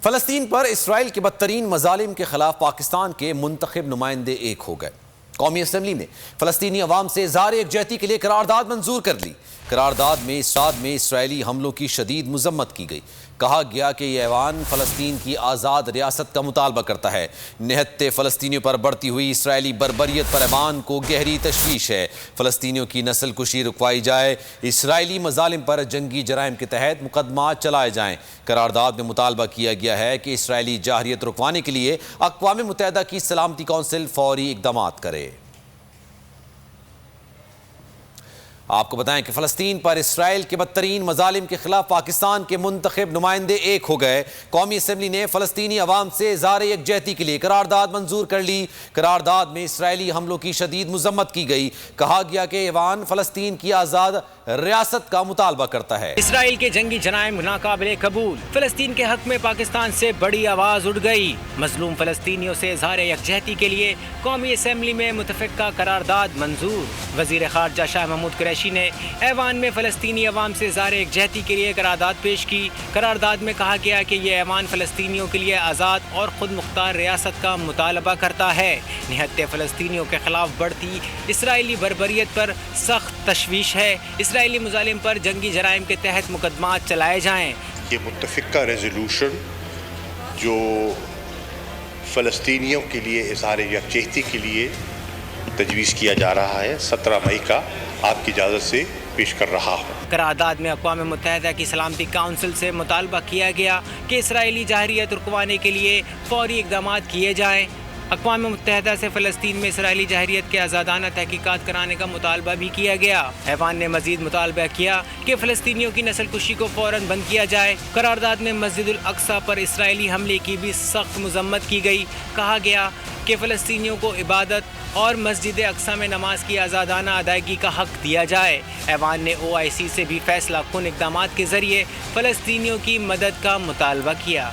فلسطین پر اسرائیل کے بدترین مظالم کے خلاف پاکستان کے منتخب نمائندے ایک ہو گئے۔ قومی اسمبلی نے فلسطینی عوام سے اظہار یکجہتی کے لیے قرارداد منظور کر لی۔ قرارداد میں اسرائیلی حملوں کی شدید مذمت کی گئی۔ کہا گیا کہ یہ ایوان فلسطین کی آزاد ریاست کا مطالبہ کرتا ہے۔ نہتے فلسطینیوں پر بڑھتی ہوئی اسرائیلی بربریت پر ایوان کو گہری تشویش ہے۔ فلسطینیوں کی نسل کشی رکوائی جائے، اسرائیلی مظالم پر جنگی جرائم کے تحت مقدمات چلائے جائیں۔ قرارداد میں مطالبہ کیا گیا ہے کہ اسرائیلی جارحیت رکوانے کے لیے اقوام متحدہ کی سلامتی کونسل فوری اقدامات کرے۔ آپ کو بتائیں کہ فلسطین پر اسرائیل کے بدترین مظالم کے خلاف پاکستان کے منتخب نمائندے ایک ہو گئے۔ قومی اسمبلی نے فلسطینی عوام سے اظہار یکجہتی کے لیے قرارداد منظور کر لی۔ قرارداد میں اسرائیلی حملوں کی شدید مذمت کی گئی۔ کہا گیا کہ ایوان فلسطین کی آزاد ریاست کا مطالبہ کرتا ہے۔ اسرائیل کے جنگی جرائم ناقابل قبول، فلسطین کے حق میں پاکستان سے بڑی آواز اٹھ گئی۔ مظلوم فلسطینیوں سے اظہار یکجہتی کے لیے قومی اسمبلی میں متفقہ قرارداد منظور۔ وزیر خارجہ شاہ محمود قریشی نے ایوان میں فلسطینی عوام سے اظہار یکجہتی کے لیے قرارداد پیش کی۔ قرارداد میں کہا گیا کہ یہ ایوان فلسطینیوں کے لیے آزاد اور خود مختار ریاست کا مطالبہ کرتا ہے۔ نہتے فلسطینیوں کے خلاف بڑھتی اسرائیلی بربریت پر سخت تشویش ہے۔ اسرائیلی مظالم پر جنگی جرائم کے تحت مقدمات چلائے جائیں۔ یہ متفقہ ریزولوشن جو فلسطینیوں کے لیے اظہار یکجہتی کے لیے تجویز کیا جا رہا ہے، 17 مئی کا آپ کی اجازت سے پیش کر رہا ہوں۔ قرارداد میں اقوام متحدہ کی سلامتی کونسل سے مطالبہ کیا گیا کہ اسرائیلی جارحیت رکوانے کے لیے فوری اقدامات کیے جائیں۔ اقوام متحدہ سے فلسطین میں اسرائیلی جارحیت کے آزادانہ تحقیقات کرانے کا مطالبہ بھی کیا گیا۔ ایوان نے مزید مطالبہ کیا کہ فلسطینیوں کی نسل کشی کو فوراً بند کیا جائے۔ قرارداد میں مسجد الاقصیٰ پر اسرائیلی حملے کی بھی سخت مذمت کی گئی۔ کہا گیا کہ فلسطینیوں کو عبادت اور مسجد اقصیٰ میں نماز کی آزادانہ ادائیگی کا حق دیا جائے۔ ایوان نے OIC سے بھی فیصلہ کن اقدامات کے ذریعے فلسطینیوں کی مدد کا مطالبہ کیا۔